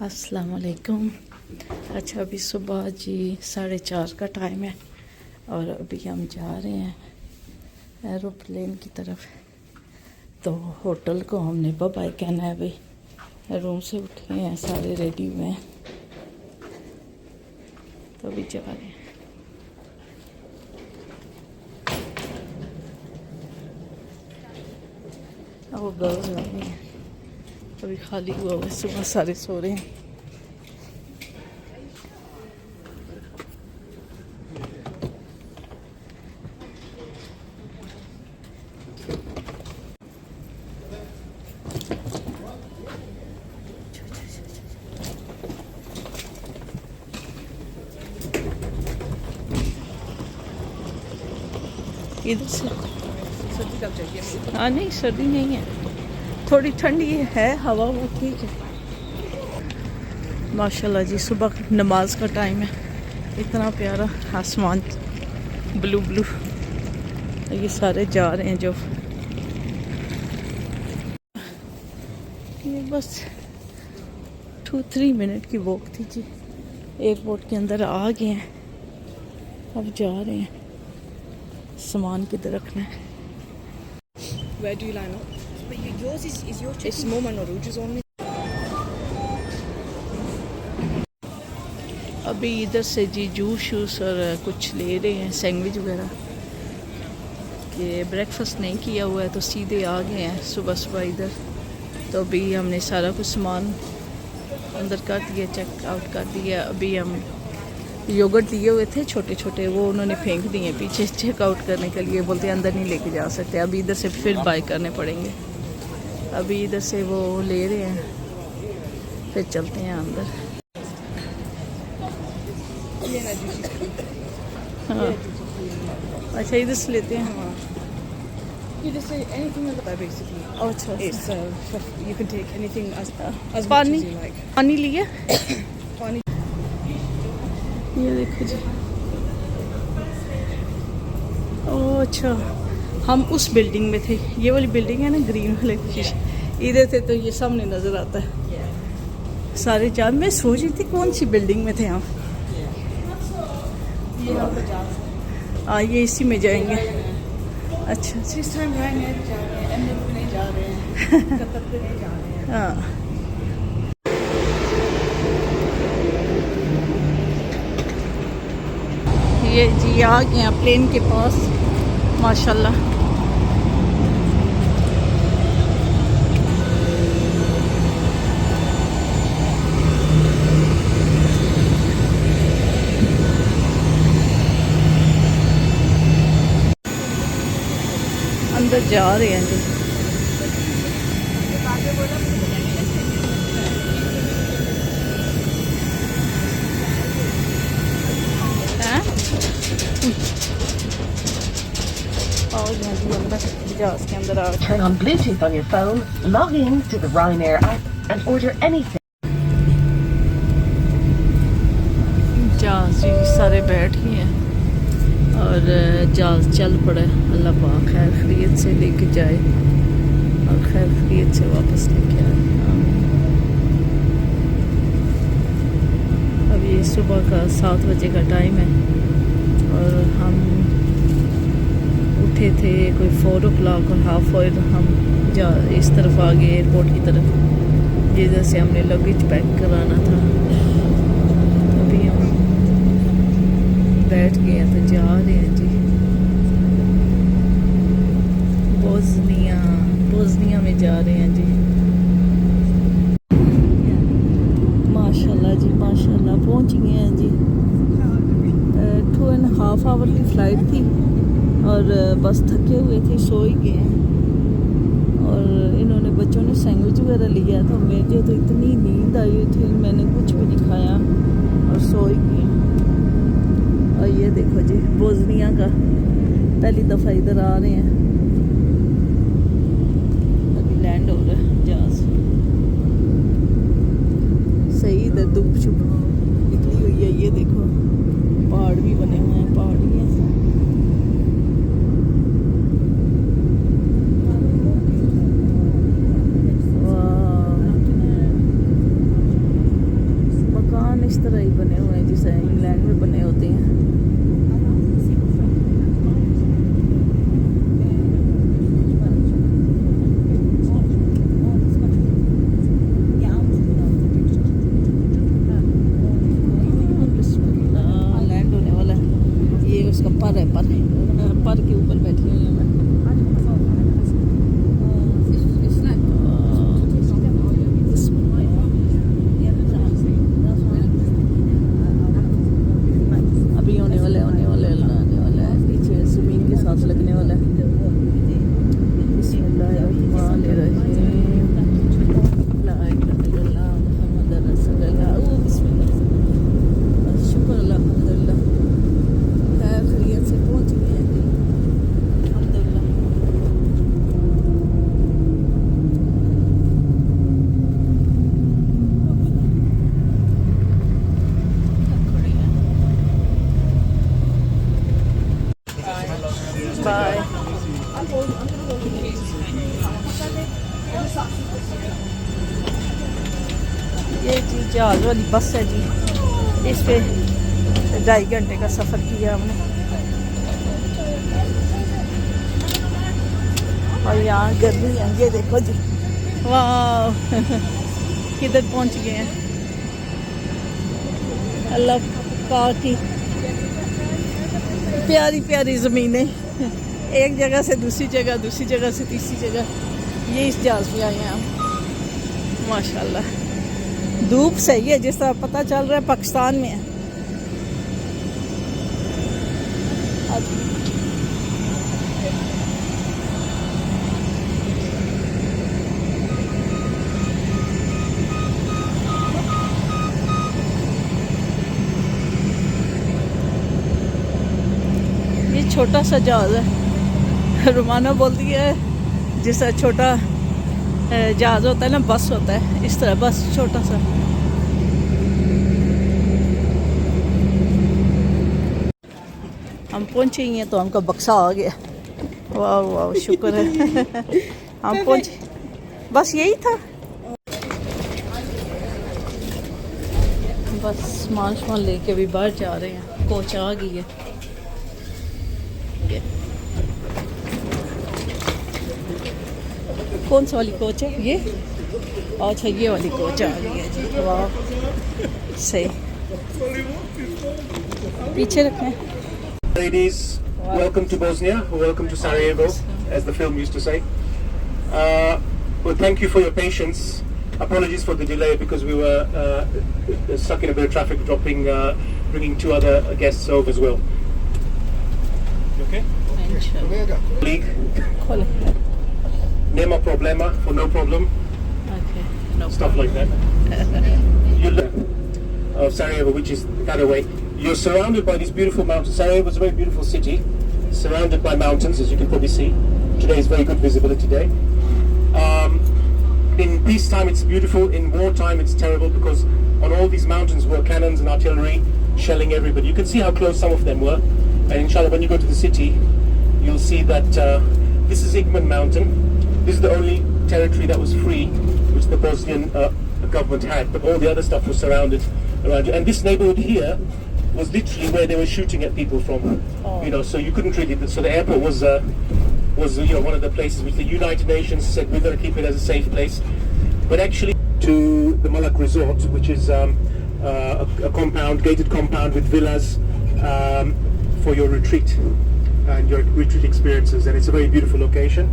अस्सलाम वालेकुम। अच्छा अभी सुबह जी 4:30 का टाइम है और अभी हम जा रहे हैं एरोप्लेन की तरफ। तो होटल को हमने बाय कहना है भाई। रूम से उठे हैं, सारे रेडी हुए हैं, तो अभी जा रहे हैं। वो गर्ल्स नहीं है, अभी खाली हुआ है, सुबह सारे सो रहे हैं। इधर से सर्दी कब चाहिए? हाँ नहीं सर्दी नहीं है, थोड़ी ठंडी है हवा, वो ठीक है। माशाल्लाह जी सुबह नमाज का टाइम है, इतना प्यारा आसमान ब्लू ब्लू। ये सारे जा रहे हैं जो, ये बस 2-3 मिनट की वॉक थी जी। एयरपोर्ट के अंदर आ गए हैं, अब जा रहे हैं सामान किधर रखना है। Where do you line up? But yours is your chicken? It's Moman or Rouges only. अभी इधर से जी जूस शूस और कुछ ले रहे हैं, सैंडविच वगैरह। कि ब्रेकफास्ट नहीं किया हुआ है तो सीधे आ गए हैं सुबह सुबह इधर। तो अभी हमने सारा कुछ सामान अंदर कर दिया, चेक आउट कर दिया। अभी हम योगर्ट लिए हुए थे छोटे छोटे, वो उन्होंने फेंक दिए पीछे चेक आउट करने के लिए, बोलते अंदर नहीं लेके जा सकते। अभी इधर से फिर बाय करने पड़ेंगे। अभी इधर से वो ले रहे हैं, फिर चलते हैं अंदर। हाँ अच्छा इधर से लेते हैं। You just say anything like that basically. अच्छा It's you can take anything as much पानी as you like. पानी लिए पानी ये देखो जी। ओह अच्छा, हम उस बिल्डिंग में थे, ये वाली बिल्डिंग है ना ग्रीन वाले, इधर थे तो ये सामने नज़र आता है सारे चांद। मैं सोच रही थी कौन सी बिल्डिंग में थे हम। हाँ ये इसी में जाएंगे। अच्छा This time Ryanair जा रहे हैं, Emirates पे नहीं जा रहे हैं, कतर पे नहीं जा रहे हैं। हाँ ये जी आ गए हैं प्लेन के पास माशाल्लाह। अंदर जा रहे हैं जी। Turn on Bluetooth on your phone, log in to the Ryanair app and order anything. जहाज जी सारे बैठ गए हैं और जहाज चल पड़े। अल्लाह पाक खैर खैरियत से लेके जाए और खैर खैरियत से वापस लेके आए। अब ये सुबह का 7 बजे का टाइम है और हम उठे थे कोई 4 o'clock और 4:30 हम इस तरफ आ गए एयरपोर्ट की तरफ, जिधर से हमने लगेज पैक कराना था। अभी हम बैठ गए हैं तो जा रहे हैं जी बोस्निया में जा रहे हैं जी। माशाल्लाह जी माशाल्लाह पहुंच गए हैं जी। 2.5 आवर की फ़्लाइट थी और बस थके हुए थे, सो ही गए हैं। और इन्होंने बच्चों ने सैंडविच वगैरह लिया था, मुझे तो इतनी नींद आई हुई थी, मैंने कुछ भी नहीं खाया और सो ही गए। और ये देखो जी बोस्निया का पहली दफ़ा इधर आ रहे हैं, अभी लैंड हो रहा है जहाज। सही इधर धूप छुप निकली हुई है, ये देखो पहाड़ भी बने हुए हैं, पहाड़ी है। ये जी जहाज़ वाली बस है जी, इस पे 2.5 घंटे का सफ़र किया हमने। और यहाँ गर्मी है, ये देखो जी, वाह किधर पहुँच गए हैं। अल्लाह पाक की प्यारी प्यारी ज़मीनें, एक जगह से दूसरी जगह, दूसरी जगह से तीसरी जगह, ये इस जहाज़ में आए हैं हम। माशाल्लाह धूप सही है, जिस तरह पता चल रहा है पाकिस्तान में है। ये छोटा सा जहाज़ है, रुमाना बोलती है जिस तरह छोटा जहाज़ होता है ना, बस होता है, इस तरह बस छोटा सा। हम पहुंचे ही हैं तो हमका बक्सा आ गया। वाह वाह शुक्र है हम पहुंचे, बस यही था। बस सामान लेके भी बाहर जा रहे हैं, कोच आ गई है। कौन सा वाली कोच है ये? अच्छा ये वाली कोच आ गई है जी, वाह सही। पीछे रखें। Ladies, welcome to Bosnia, welcome to Sarajevo, as the film used to say. Well, thank you for your patience. Apologies for the delay because we were stuck in a bit of traffic, bringing 2 other guests over as well. You okay? League. Nema problema for no problem. Okay, no Stuff problem. like that. You look of Sarajevo, which is that away. You're surrounded by these beautiful mountains. Sarajevo is a very beautiful city, surrounded by mountains, as you can probably see. Today is very good visibility day. In peacetime, it's beautiful. In wartime, it's terrible because on all these mountains were cannons and artillery shelling everybody. You can see how close some of them were. And inshallah, when you go to the city, you'll see that this is Igman Mountain. This is the only territory that was free, which the Bosnian government had. But all the other stuff was surrounded around you. And this neighborhood here was literally where they were shooting at people from. You know, so you couldn't really. So the airport was one of the places which the United Nations said we're going to keep it as a safe place. But actually, to the Malak Resort, which is a compound, gated compound with villas for your retreat and your retreat experiences, and it's a very beautiful location.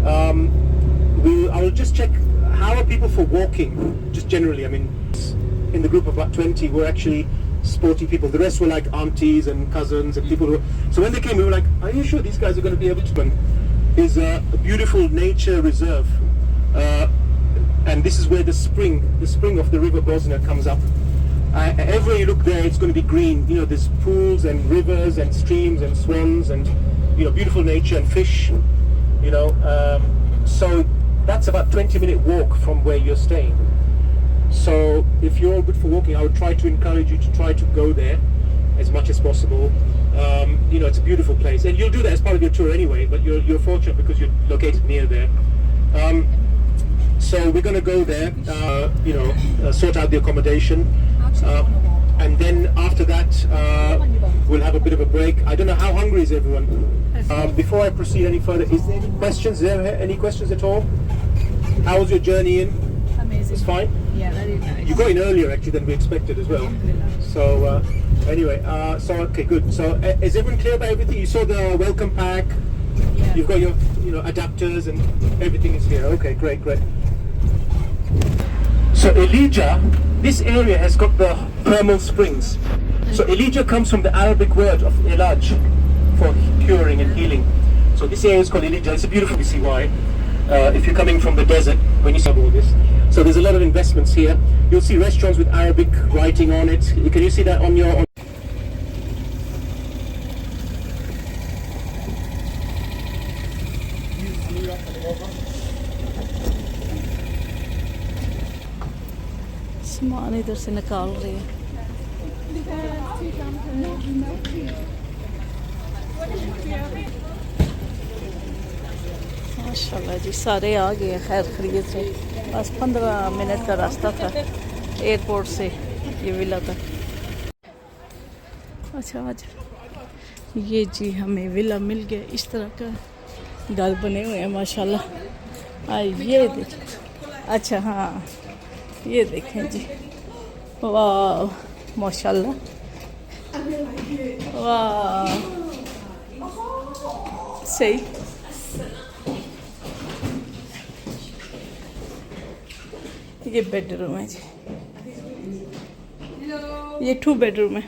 I will just check how are people for walking, just generally. I mean, in the group of about 20 were actually sporty people. The rest were like aunties and cousins and people who. So when they came, we were like, "Are you sure these guys are going to be able to?" Is a beautiful nature reserve, and this is where the spring of the river Bosna comes up. Everywhere you look there, it's going to be green. You know, there's pools and rivers and streams and swans and beautiful nature and fish. You know, so that's about 20-minute walk from where you're staying. So if you're all good for walking, I would try to encourage you to try to go there as much as possible. It's a beautiful place, and you'll do that as part of your tour anyway, but you're fortunate because you're located near there. So we're going to go there, sort out the accommodation, and then after that we'll have a bit of a break. I don't know, how hungry is everyone? Before I proceed any further, is there any questions? Is there any questions at all? How was your journey in? Amazing. It's fine? Yeah, very nice. You got in earlier actually than we expected as well. So anyway, okay, good. So is everyone clear about everything? You saw the welcome pack. Yeah. You've got your adapters and everything is here. Okay, great. So Elija, this area has got the thermal springs. So Elija comes from the Arabic word of ilaj, for curing and healing. So this area is called Elija. It's a beautiful, you see why. If you're coming from the desert, when you saw all this. So there's a lot of investments here. You'll see restaurants with Arabic writing on it. Can you see that on your... सामान इधर से निकाल रहे हैं। माशाल्लाह जी, सारे आ गए खैर खरीद से। बस 15 मिनट का रास्ता था। एयरपोर्ट से ये विला तक। अच्छा आज ये जी हमें विला मिल गया, इस तरह का घर बने हुए हैं माशाल्लाह। ये देखें, अच्छा हाँ ये देखें जी, वाह माशाल्लाह, वाह सही। ये बेडरूम है जी, ये 2 बेडरूम है।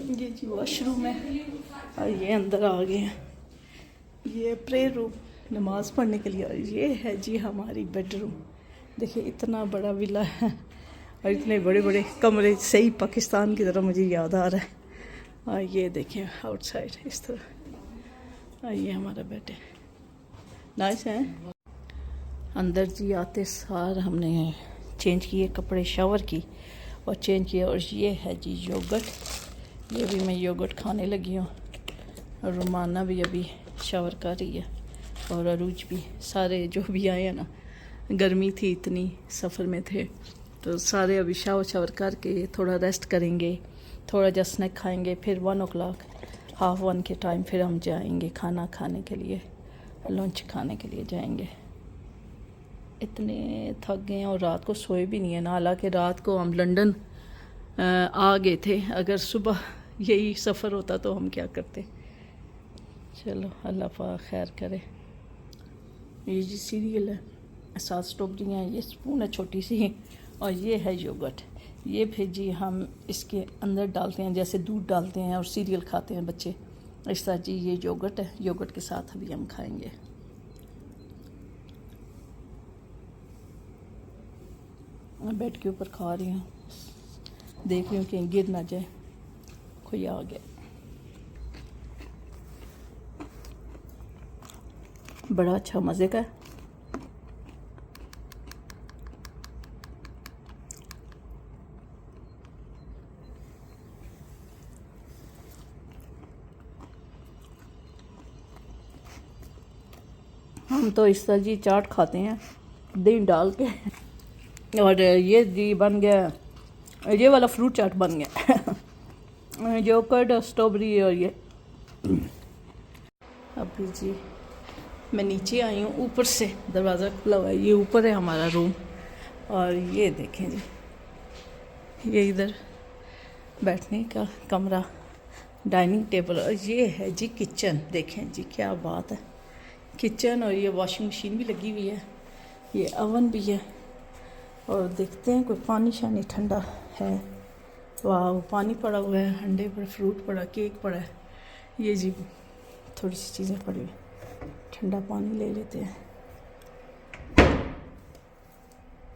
ये जी वॉशरूम है और ये अंदर आ गए हैं, ये प्रेयर रूम नमाज़ पढ़ने के लिए। और ये है जी हमारी बेडरूम। देखिए इतना बड़ा विला है और इतने बड़े बड़े कमरे, सही पाकिस्तान की तरह मुझे याद आ रहा है। और ये देखें आउटसाइड इस तरह। और ये हमारा बेड है, नाइस है। अंदर जी आते सार हमने चेंज किए कपड़े, शावर की और चेंज किया। और ये है जी योगर्ट, ये भी मैं योगर्ट खाने लगी हूँ। और रुमाना भी अभी शावर कर रही है और अरूज भी। सारे जो भी आए हैं ना, गर्मी थी इतनी, सफ़र में थे तो सारे अभी शावर करके थोड़ा रेस्ट करेंगे, थोड़ा जस्ट स्नैक खाएंगे, फिर 1 o'clock 1:30 के टाइम फिर हम जाएंगे खाना खाने के लिए, लंच खाने के लिए जाएंगे। इतने थक गए हैं और रात को सोए भी नहीं है ना। हालांकि रात को हम लंदन आ गए थे, अगर सुबह यही सफ़र होता तो हम क्या करते। चलो अल्लाह पाक खैर करे। ये जी सीरियल है, 7 स्ट्रॉबेरियाँ हैं, ये स्पून है छोटी सी, और ये है योगर्ट। ये फिर जी हम इसके अंदर डालते हैं, जैसे दूध डालते हैं और सीरियल खाते हैं बच्चे, इस तरह जी ये योगर्ट है। योगर्ट के साथ अभी हम खाएंगे। मैं बेड के ऊपर खा रही हूँ, देख रही हूँ कहीं गिर ना जाए, कोई आ गया। बड़ा अच्छा मज़े का है। हम तो इस तरह जी चाट खाते हैं दही डाल के। और ये जी बन गया, ये वाला फ्रूट चाट बन गया। योगर्ट और स्ट्रॉबेरी। और ये अभी जी मैं नीचे आई हूँ, ऊपर से दरवाज़ा खुला हुआ है, ये ऊपर है हमारा रूम। और ये देखें जी, ये इधर बैठने का कमरा, डाइनिंग टेबल। और ये है जी किचन, देखें जी क्या बात है, किचन। और ये वॉशिंग मशीन भी लगी हुई है, ये अवन भी है। और देखते हैं कोई पानी शानी ठंडा है। वाह पानी पड़ा हुआ है, अंडे पड़े, फ्रूट पड़ा, केक पड़ा है। ये जी थोड़ी सी चीज़ें पड़ी हुई, ठंडा पानी ले लेते हैं।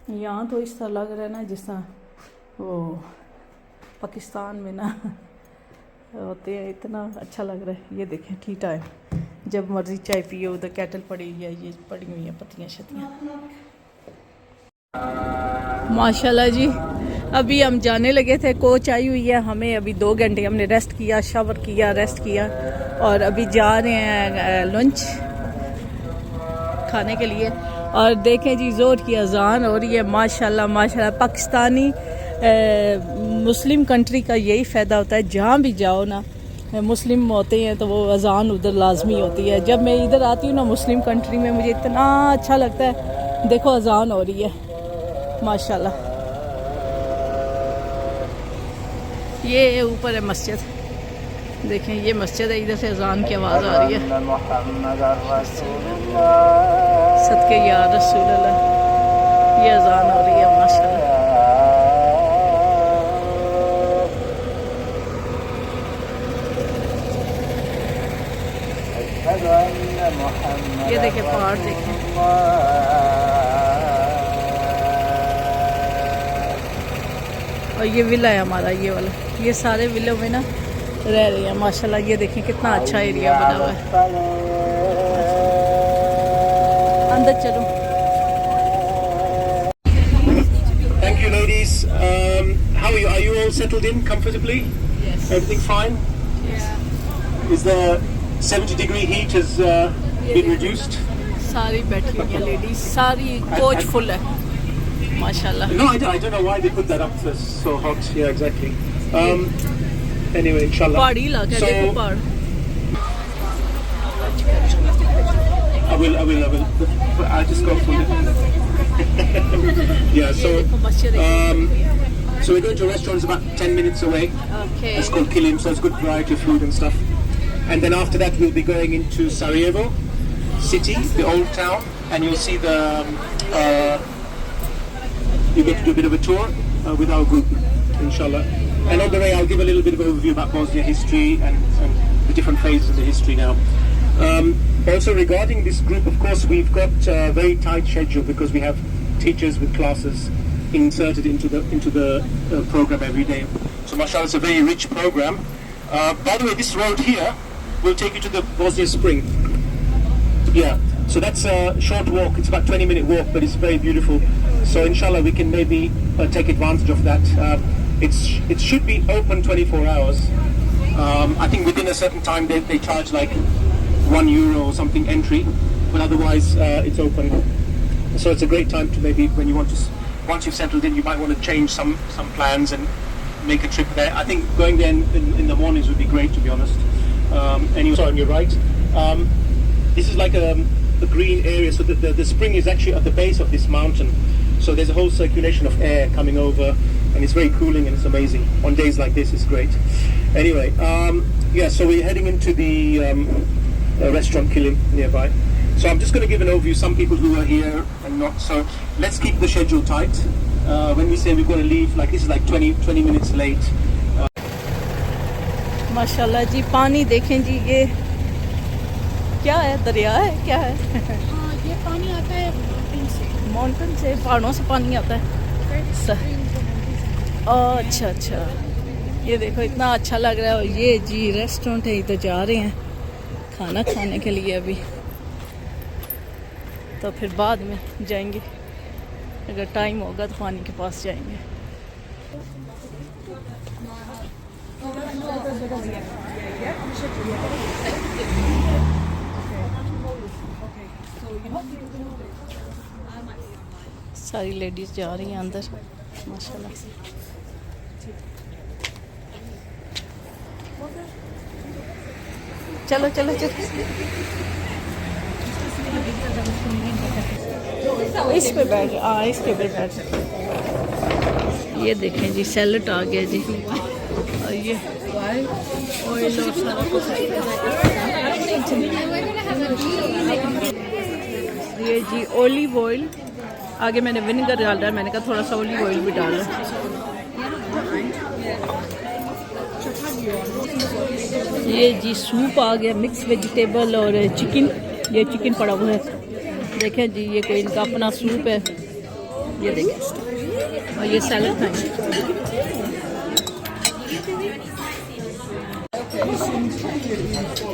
यहाँ तो इस तरह लग रहा है ना जिस तरह वो पाकिस्तान में ना होते हैं, इतना अच्छा लग रहा है। ये देखें टी टाइम, जब मर्ज़ी चाय पिए। उधर कैटल पड़ी हुई है, ये पड़ी हुई हैं पत्तियाँ शत्तियाँ। माशाल्लाह जी अभी हम जाने लगे थे, कोच आई हुई है हमें। अभी 2 घंटे हमने रेस्ट किया, शावर किया, रेस्ट किया और अभी जा रहे हैं लंच खाने के लिए। और देखें जी ज़ोर की अज़ान हो रही है माशाल्लाह माशाल्लाह। पाकिस्तानी मुस्लिम कंट्री का यही फ़ायदा होता है, जहाँ भी जाओ ना मुस्लिम होते हैं तो वो अज़ान उधर लाजमी होती है। जब मैं इधर आती हूँ ना मुस्लिम कंट्री में, मुझे इतना अच्छा लगता है। देखो अज़ान हो रही है माशाल्लाह। ये ऊपर है मस्जिद, देखें ये मस्जिद है, इधर से अज़ान की आवाज़ आ रही है। सदके या रसूल अल्लाह, ये अज़ान हो रही है माशाल्लाह। ये देखें पहाड़ देखें, और ये विला है हमारा, ये वाला। ये सारे विलों में ना रह रही है माशाल्लाह। ये देखें कितना अच्छा एरिया बना हुआ है। अंदर चलो। Thank you, ladies. How are you? Are you all settled in comfortably? Yes. Everything fine? Yeah. Is the 70-degree heat has been reduced? सारी बैठी हुई है लेडीज, सारी कोच फुल है। माशाल्लाह। No, I don't know why they put that up so hot. Yeah, exactly. Anyway, inshallah. पहाड़ी इलाका है, देखो पहाड़। I will. I just go for it. Yeah, so we're going to a restaurant. It's about 10 minutes away. Okay. It's called Kilim, so it's good variety of food and stuff. And then after that, we'll be going into Sarajevo city, the old town, and you'll see the. You get to do a bit of a tour with our group, inshallah. And on the way, I'll give a little bit of overview about Bosnia history and the different phases of the history now. Also regarding this group, of course, we've got a very tight schedule because we have teachers with classes inserted into the program every day. So mashallah, it's a very rich program. By the way, this road here will take you to the Bosnia Spring. Yeah, so that's a short walk. It's about 20-minute walk, but it's very beautiful. So inshallah, we can maybe take advantage of that. It should be open 24 hours. I think within a certain time they charge like €1 or something entry, but otherwise it's open. So it's a great time to maybe when you want to, once you've settled in, you might want to change some plans and make a trip there. I think going there in the mornings would be great, to be honest. Anyway, so on your right, this is like a green area. So the spring is actually at the base of this mountain. So there's a whole circulation of air coming over, and it's very cooling and it's amazing. On days like this, it's great. Anyway, yeah, so we're heading into the restaurant Kilim nearby. So I'm just going to give an overview, some people who are here and not. So let's keep the schedule tight. When we say we're going to leave, like this is like 20 minutes late. माशाल्लाह जी, पानी देखें जी, ये क्या है, दरिया है क्या है? हाँ, ये पानी आता है माउंटेन से, पहाड़ों से पानी आता है। अच्छा, ये देखो इतना अच्छा लग रहा है। ये जी रेस्टोरेंट है, ये तो जा रहे हैं खाना खाने के लिए अभी, तो फिर बाद में जाएंगे, अगर टाइम होगा तो पानी के पास जाएंगे। सारी लेडीज़ जा रही हैं अंदर माशाल्लाह। चलो इस पे बैठ, इसके पे बैठ। ये देखें जी, सैलेड आ गया जी, और ये ऑयल और सारा कुछ। ये जी ओलिव ऑयल, आगे मैंने विनेगर डाला है, मैंने कहा थोड़ा सा ओलिव ऑयल भी डाला। ये जी सूप आ गया, मिक्स वेजिटेबल और चिकन, ये चिकन पड़ा हुआ है। देखें जी, ये कोई इनका अपना सूप है, ये देखें, और ये सैलड खाएंगे।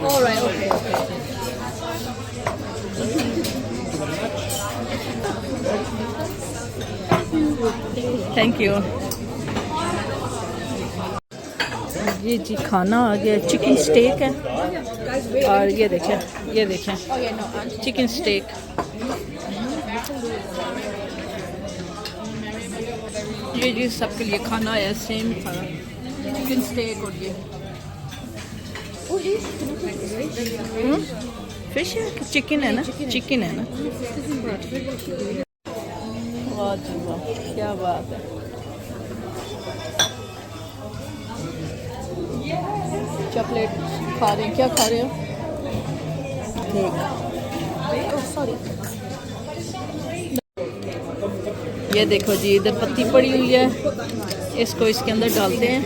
Alright, okay. Thank you. ये जी खाना आ गया, चिकन स्टेक है, और ये देखें चिकन स्टेक। ये जी सबके लिए खाना है, सेम खाना, चिकन स्टेक। और ये फिश है, चिकन है ना, चिकन है ना। वाह जी वाह, क्या बात है। चॉकलेट खा रहे हैं, क्या खा रहे हो? ये देखो जी, इधर पत्ती पड़ी हुई है, इसको इसके अंदर डालते हैं।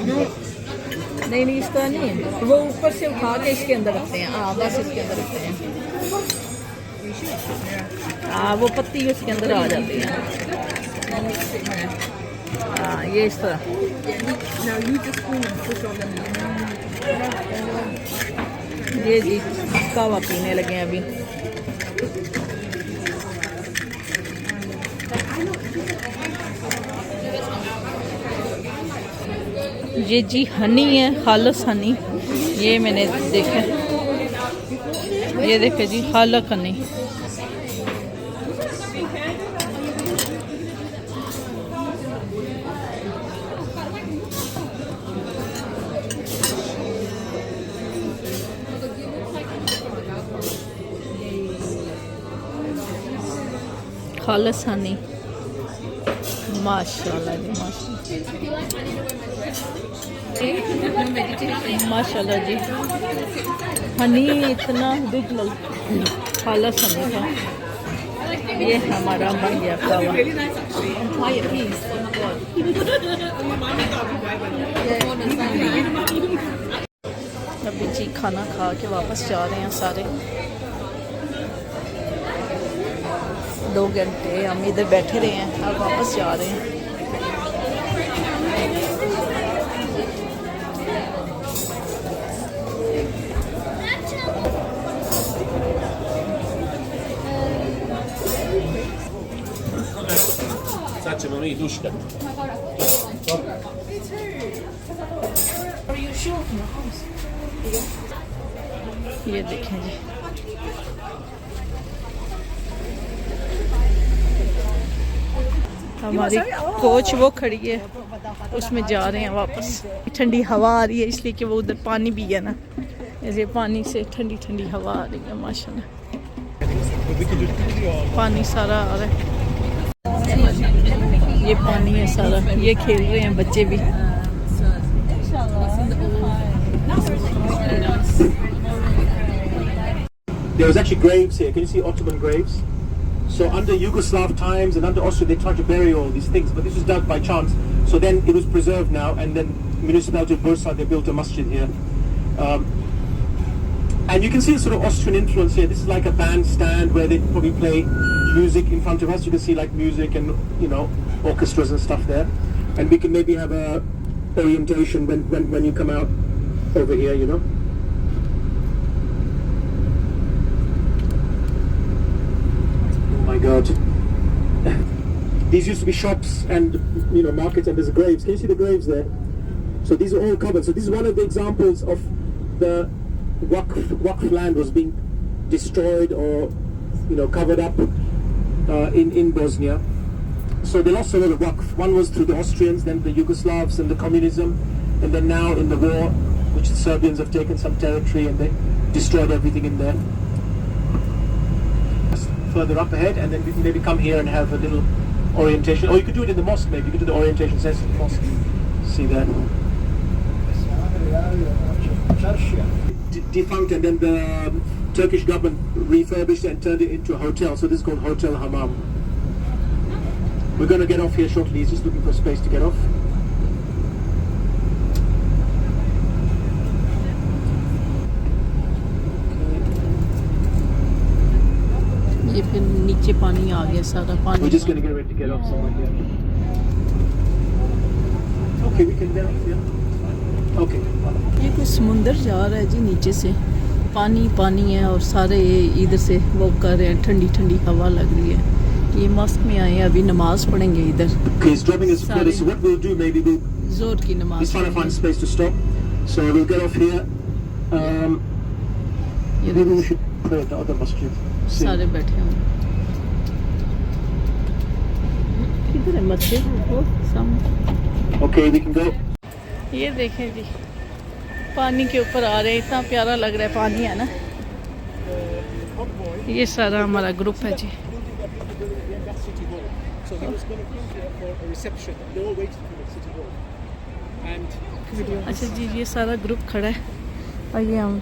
नहीं इस तरह नहीं, वो ऊपर से उठा के इसके अंदर रखते हैं। हाँ, बस इसके अंदर रखते हैं। हाँ, वो पत्ती उसके अंदर आ जाती है। हाँ, ये इस तरह। ये जी कहवा पीने लगे हैं अभी। ये जी हनी है, खालस हनी, ये मैंने देखा। ये देखे जी, खालस हनी। खालिस्तानी माशाल्लाह जी माशाल्लाह जी हनी इतना बिग खालिस्तानी का ये हमारा बन गया कावा अभी जी खाना खा के वापस जा रहे हैं सारे 2 घंटे हम इधर बैठे रहे हैं अब वापस जा रहे हैं ये देखें जी हमारी कोच वो खड़ी है उसमें जा रहे हैं वापस ठंडी हवा आ रही है इसलिए कि वो उधर पानी भी है ना ऐसे पानी से ठंडी ठंडी हवा आ रही है माशाल्लाह पानी सारा आ रहा है ये पानी है सारा ये खेल रहे हैं बच्चे भी There was actually graves here. Can you see Ottoman graves? So under Yugoslav times and under Austria, they tried to bury all these things, but this was done by chance. So then it was preserved now, and then municipality of Bursa, they built a masjid here. And you can see a sort of Austrian influence here. This is like a bandstand where they probably play music in front of us. You can see like music and, you know, orchestras and stuff there. And we can maybe have a orientation when you come out over here, you know. My God. These used to be shops and, you know, markets, and there's graves. Can you see the graves there? So these are all covered. So this is one of the examples of the Waqf land was being destroyed or, you know, covered up in Bosnia. So they lost a lot of Waqf. One was through the Austrians, then the Yugoslavs and the communism, and then now in the war, which the Serbians have taken some territory and they destroyed everything in there. Further up ahead, and then we can maybe come here and have a little orientation. Or you could do it in the mosque, maybe. You could do the orientation session in the mosque. See that? Defunct, and then the Turkish government refurbished and turned it into a hotel. So this is called Hotel Hammam. We're going to get off here shortly. He's just looking for space to get off. ये फिर नीचे पानी आ गया सारा पानी We're just going to get ready to get off somewhere here. Okay, we can get off here. Okay. ये कोई समुंदर जा रहा है जी नीचे से पानी पानी है और सारे इधर से वो कर रहे हैं ठंडी ठंडी हवा लग रही है ये मस्क में आए हैं अभी नमाज पढ़ेंगे इधर Okay, it's dropping us further. So what we'll do, maybe we'll जोर की नमाज just trying to find space to stop. So we'll get off here. Maybe we should pray at the other masjid. सारे बैठे हैं किधर है मस्जिद वो सामने Okay, we can go. ये देखें जी पानी के ऊपर आ रहे हैं इतना प्यारा लग रहा है पानी है ना ये सारा हमारा ग्रुप है जी अच्छा जी ये सारा ग्रुप खड़ा है और ये हम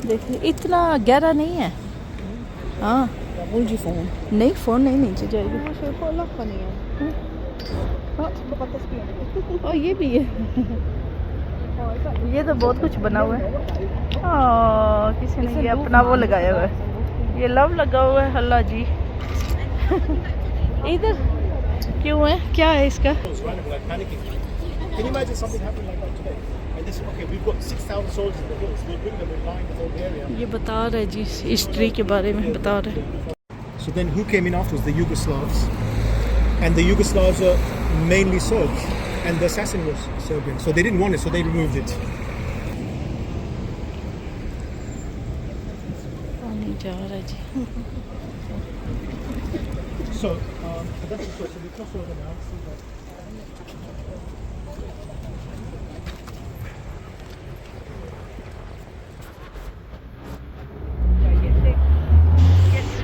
देखिए इतना गहरा नहीं है हाँ नहीं फ़ोन नहीं नीचे जाएगी और ये भी है ये तो बहुत कुछ बना हुआ है किसी ने ये अपना वो लगाया हुआ है ये लव लगा हुआ है अल्लाह जी इधर क्यों है क्या है इसका Can you imagine something happening like that today? And this, okay, we've got 6,000 soldiers in the hills. We'll bring them in line the whole area. ये बता रहे जी हिस्ट्री के बारे में बता रहे So then who came in afterwards? The Yugoslavs. And the Yugoslavs are mainly Serbs. And the assassin was Serbian. So they didn't want it, so they removed it. पानी जा रहा है जी So, that's the question. We cross over now. See that.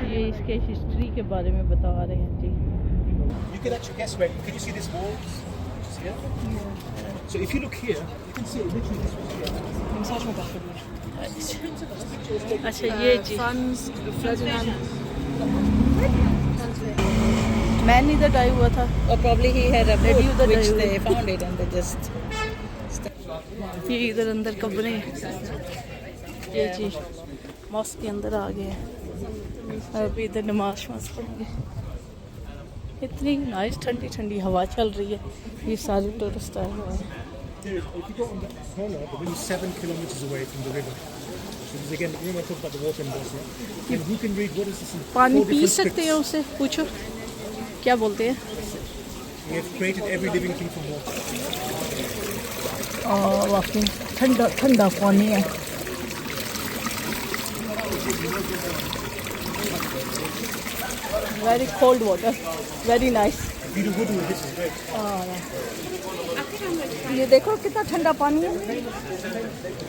ये इसकी के history के बारे में बता रहे हैं जी. You can actually guess where. Can you see this walls? Just here? So if you look here, you can see literally this was here. Massage में बात करूँ. अच्छा ये जी. Franz Ferdinand. मैन इधर डाई हुआ था. Or probably he had a Maybe book you the which diary. they found it and they just. ये इधर अंदर कब्रें हैं. ये जी मॉस्क के अंदर आ गए हैं. अभी इधर नमाज पढ़ेंगे. इतनी नाइस ठंडी ठंडी हवा चल रही है. ये सारे टूरिस्ट आए हुए हैं. If you go on that corner, the river is 7 kilometers away from the river. So this again, you know, I talk about the water in Bosnia. And who can read what is this? In पानी 4 P different सकते हैं scripts. उसे. पूछो क्या बोलते हैं. We have created every living thing from water. वाकई ठंडा ठंडा पानी है. Very cold water. Very nice. If you do wudu, this is great. ये देखो कितना ठंडा पानी है.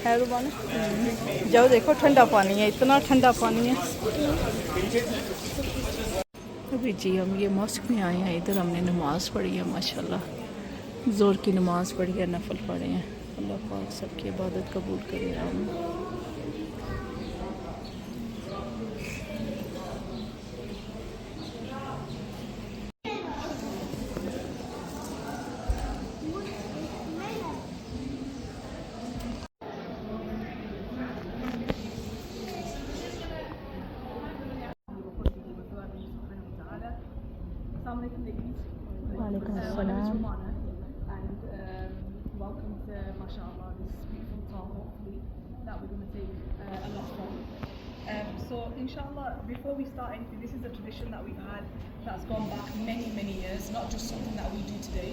है रुबाना. जाओ देखो ठंडा पानी है. इतना ठंडा पानी है. अभी जी हम ये मॉस्क में आए हैं. इधर हमने नमाज़ पढ़ी है माशाल्लाह. ज़ोर की नमाज़ पढ़ी है. नफल पढ़े हैं. अल्लाह पाक सबकी इबादत कबूल करे. आमीन. वालेकुम अस्सलाम. And welcome to, mashallah, this beautiful talk, hopefully, that we're going to take a lot from. So, inshallah, before we start anything, this is a tradition that we've had that's gone back many, many years, not just something that we do today.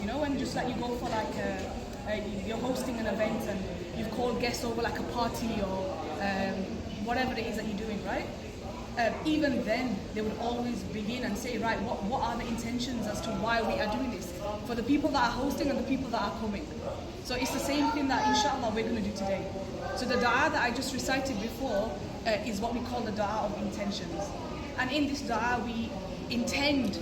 you know, and just like you go for like you're hosting an event and you've called guests over like a party or whatever it is that you're doing, right? Even then, they would always begin and say, right, what are the intentions as to why we are doing this? For the people that are hosting and the people that are coming. So it's the same thing that, inshallah, we're going to do today. So the dua that I just recited before is what we call the dua of intentions. And in this dua, we intend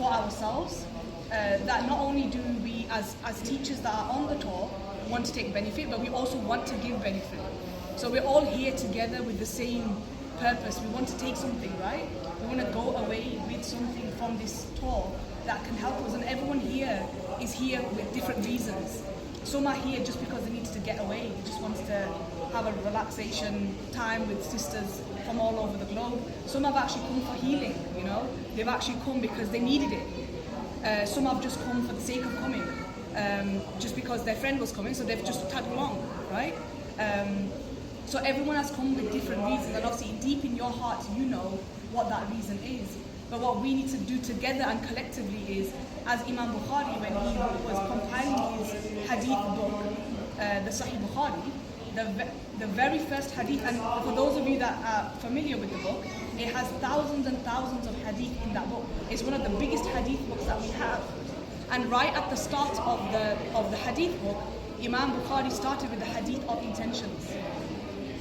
for ourselves that not only do we, as teachers that are on the tour, want to take benefit, but we also want to give benefit. So we're all here together with the same purpose. We want to take something, right? We want to go away with something from this tour that can help us. And everyone here is here with different reasons. Some are here just because they need to get away. They just want to have a relaxation time with sisters from all over the globe. Some have actually come for healing, you know. They've actually come because they needed it. Some have just come for the sake of coming. Just because their friend was coming, so they've just tagged along, right? So everyone has come with different reasons, and obviously deep in your heart you know what that reason is. But what we need to do together and collectively is, as Imam Bukhari, when he was compiling his hadith book, the Sahih Bukhari, the very first hadith, and for those of you that are familiar with the book, it has thousands and thousands of hadith in that book. It's one of the biggest hadith books that we have. And right at the start of the hadith book, Imam Bukhari started with the hadith of intentions.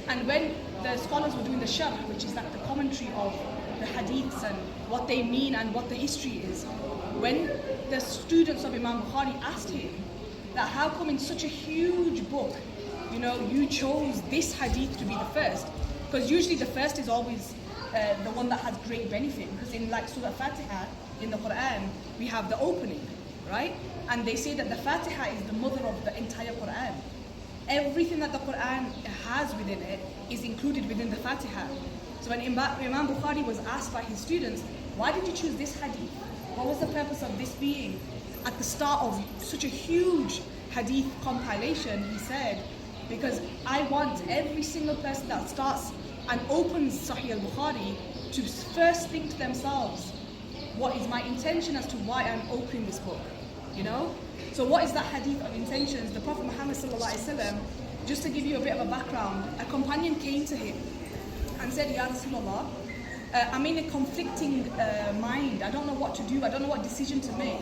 And when the scholars were doing the sharh, which is like the commentary of the hadiths and what they mean and what the history is, when the students of Imam Bukhari asked him that how come in such a huge book, you know, you chose this hadith to be the first, because usually the first is always the one that has great benefit, because in like Surah Fatiha in the Quran we have the opening, right? And they say that the Fatiha is the mother of the entire Quran. Everything that the Quran has within it is included within the Fatiha. So when Imam Bukhari was asked by his students, why did you choose this hadith? What was the purpose of this being at the start of such a huge hadith compilation? He said, because I want every single person that starts and opens Sahih al-Bukhari to first think to themselves, what is my intention as to why I'm opening this book? You know? So what is that hadith of intentions? The Prophet Muhammad sallallahu alaihi wasallam, just to give you a bit of a background, a companion came to him and said, Ya Rasulullah, I'm in a conflicting mind. I don't know what to do. I don't know what decision to make.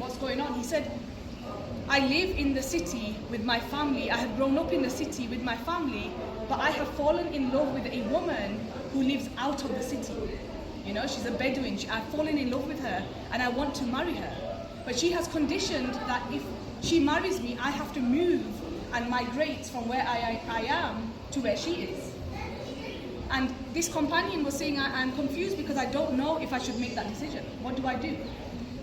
What's going on? He said, I live in the city with my family. I have grown up in the city with my family, but I have fallen in love with a woman who lives out of the city. You know, she's a Bedouin. I've fallen in love with her and I want to marry her. But she has conditioned that if she marries me, I have to move and migrate from where I am to where she is. And this companion was saying, I'm confused because I don't know if I should make that decision. What do I do?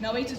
Narrated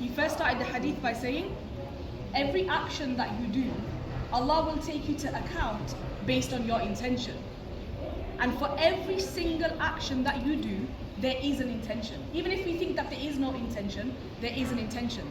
He first started the hadith by saying, every action that you do, Allah will take you to account based on your intention. And for every single action that you do, there is an intention. Even if we think that there is no intention, there is an intention.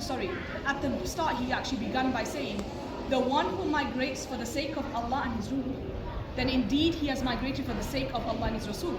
Sorry, at the start he actually began by saying, the one who migrates for the sake of Allah and His Rasul, then indeed he has migrated for the sake of Allah and His Rasul.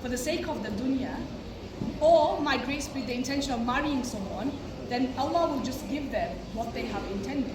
for the sake of the dunya, or migrates with the intention of marrying someone, then Allah will just give them what they have intended.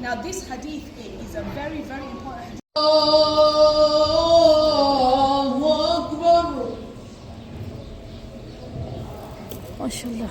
Now this hadith is a very, very important hadith. MashaAllah.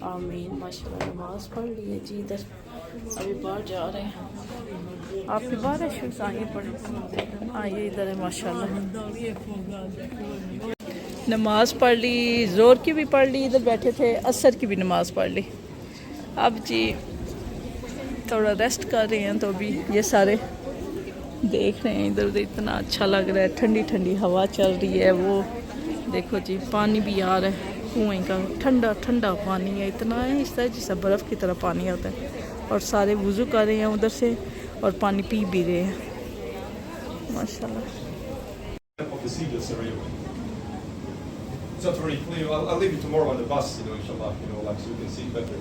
आमीन। माशाल्लाह नमाज पढ़ ली है जी। इधर अभी बाहर जा रहे हैं। आप भी बाहर है शुरू आइए पढ़ आइए इधर है माशाल्लाह। नमाज पढ़ ली, ज़ोर की भी पढ़ ली, इधर बैठे थे, असर की भी नमाज पढ़ ली। अब जी थोड़ा रेस्ट कर रहे हैं, तो अभी ये सारे देख रहे हैं इधर उधर। इतना अच्छा लग रहा है, ठंडी ठंडी हवा चल रही है। वो देखो जी पानी भी आ रहा है। कुएं का ठंडा ठंडा पानी है, इतना है इस तरह जैसा बर्फ़ की तरह पानी होता है। और सारे वुज़ू कर रहे हैं उधर से और पानी पी भी रहे हैं माशाल्लाह। Of the Sivas area. It's not very clear. I'll leave it tomorrow on the bus, inshallah, like so you can see better.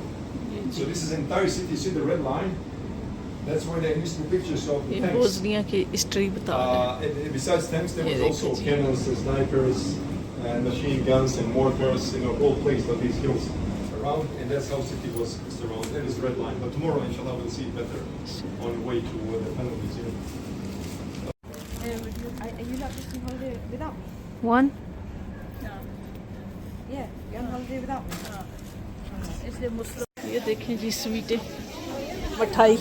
So this is entire city. See the red line? That's where they missed the pictures of the ये tanks. Bosnia की history बता रहे हैं। And besides tanks, there was Yeah, also they- cannons, snipers, and machine guns and mortars, all placed on these hills around, and that's how city was surrounded. That is the red line. But tomorrow, inshallah, we'll see it better on the way to the Panel Museum. Are you not just on holiday without me? One Yeah, you're on holiday without me. इसलिए मुस्लिम ये देखें जी स्वीटें मिठाई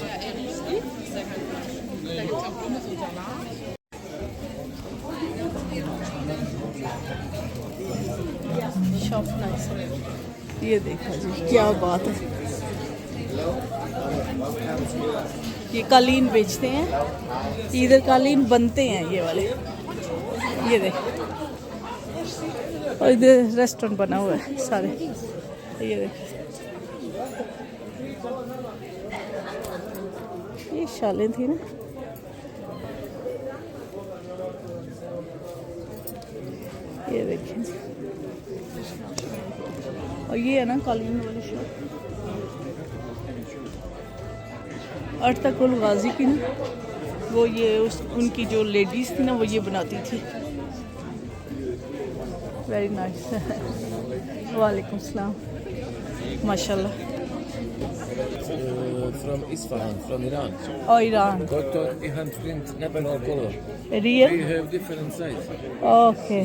shop nice है। ये देखा जी क्या बात है। ये कालीन बेचते हैं, इधर कालीन बनते हैं ये वाले। ये देख और इधर रेस्टोरेंट बना हुआ है सारे। ये देख ये शालें थी ना। ये देखें और ये है ना कालीन वाली शॉप। अर्तकुल गाजी की ना वो ये उनकी जो लेडीज़ थी ना वो ये बनाती थी। Very nice. वालेकुम सलाम माशाल्लाह। From Isfahan, from Iran. और Iran Doctor Ihan print Napoleon color. Real We have different size. Okay.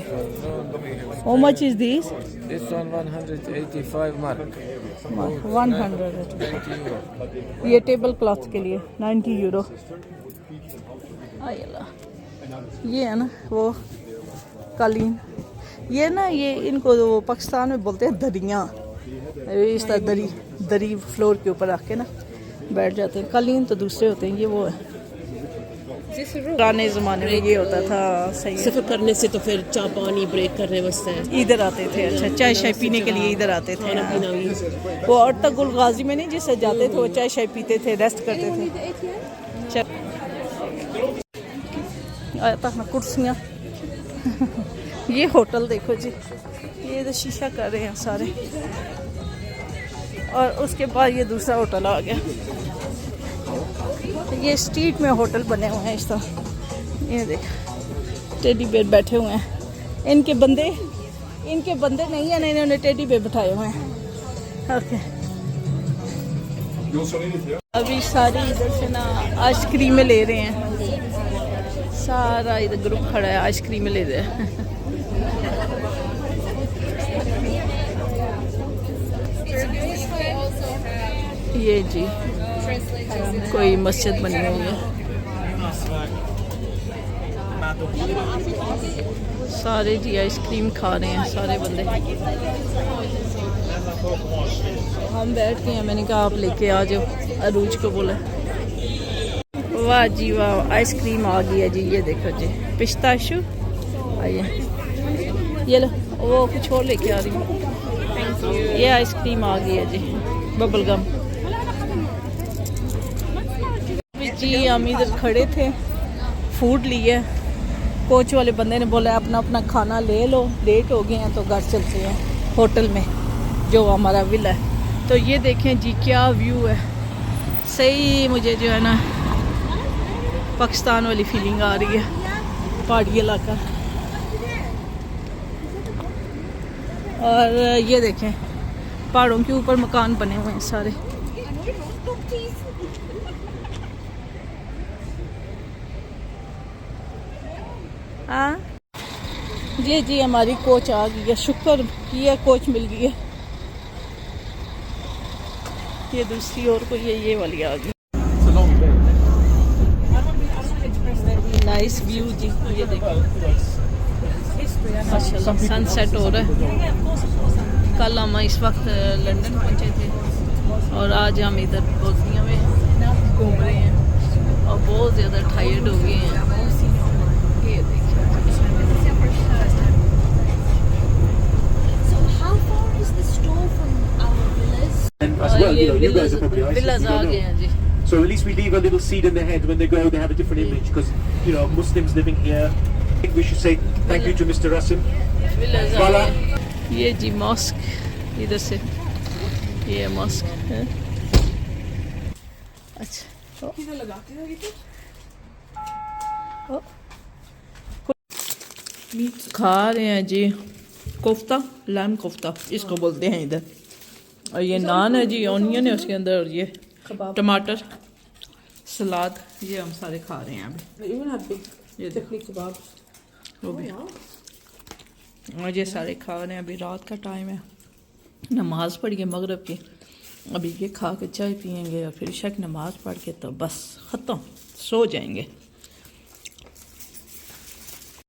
How much is this? This one 185 mark. 100 20 euro. ये टेबल क्लॉथ के लिए 90 यूरो। ये है ना वो कालीन। ये ना ये इनको वो पाकिस्तान में बोलते हैं दरियाँ। इस तरह दरी दरी फ्लोर के ऊपर रख के ना बैठ जाते हैं। कालीन तो दूसरे होते हैं, ये वो है पुराने ज़माने में ये होता था। सही है। सफ़र करने से तो फिर चाय पानी ब्रेक करने वास्ते इधर आते थे। अच्छा चाय शाय पीने के लिए इधर आते थे। खाना पीना भी वो और तक गुलगाजी में नहीं जिससे जाते थे वो चाय शाय पीते थे, रेस्ट करते थे। आया था ना कुर्सियाँ। ये होटल देखो जी, ये तो शीशा कर रहे हैं सारे। और उसके बाद ये दूसरा होटल आ गया। ये स्ट्रीट में होटल बने हुए हैं इस तरह। ये देख टेडी बेयर बैठे हुए हैं। इनके बंदे नहीं है ना, इन्होंने टेडी बेयर बिठाए हुए हैं। ओके अभी सारी इधर से ना आइसक्रीमें ले रहे हैं। सारा इधर ग्रुप खड़ा है, आइसक्रीमें ले रहे हैं। ये जी कोई मस्जिद बनी हुई है। सारे जी आइसक्रीम खा रहे हैं सारे बंदे। हम बैठ गए हैं, मैंने कहा आप लेके आ जाओ, अरूज को बोला। वाह जी वाह, आइसक्रीम आ गई है जी। ये देखो जी पिस्ताशू आइए। ये लो वो कुछ और लेके आ रही है। ये आइसक्रीम आ गई है जी, बबल गम। जी हम इधर खड़े थे, फूड लिए। कोच वाले बंदे ने बोला अपना अपना खाना ले लो, लेट हो गए हैं तो घर चलते हैं होटल में जो हमारा विला है। तो ये देखें जी क्या व्यू है। सही मुझे जो है ना पाकिस्तान वाली फीलिंग आ रही है, पहाड़ी इलाका। और ये देखें पहाड़ों के ऊपर मकान बने हुए हैं सारे। हाँ जी जी हमारी कोच आ गई है, शुक्र किया कोच मिल गई है। ये दूसरी और कोई है, ये वाली आ गई। नाइस व्यू जी, ये देखो माशाल्लाह सनसेट हो रहा है। कल हम इस वक्त लंदन पहुंचे थे और आज हम इधर बोस्निया में घूम रहे हैं और बहुत ज़्यादा टायर्ड हो गए हैं। ये देखिए And as well, you know, you guys are probably ISIS, villas you uh don't गए know. हैं जी. So at least we leave a little seed in their head when they go. They have a different image because you know Muslims living here. I think we should say thank you to Mr. Rasim. villas uh Bala. गए हैं. ये जी mask इधर से ये mask है. अच्छा किधर लगाते हो ये तो? खा रहे हैं जी कोफ्ता, लैम कोफ्ता इसको बोलते हैं इधर. और ये नान है जी, ऑनियन है उसके अंदर, और ये टमाटर, सलाद, ये हम सारे खा रहे हैं अभी. Even have big ये देखो kebab. वो भी. और ये सारे खा रहे हैं. अभी रात का टाइम है, नमाज पढ़ के मगरिब की, अभी ये खा के चाय पियेंगे और फिर इशा की नमाज पढ़ के तो बस ख़त्म, सो जाएंगे.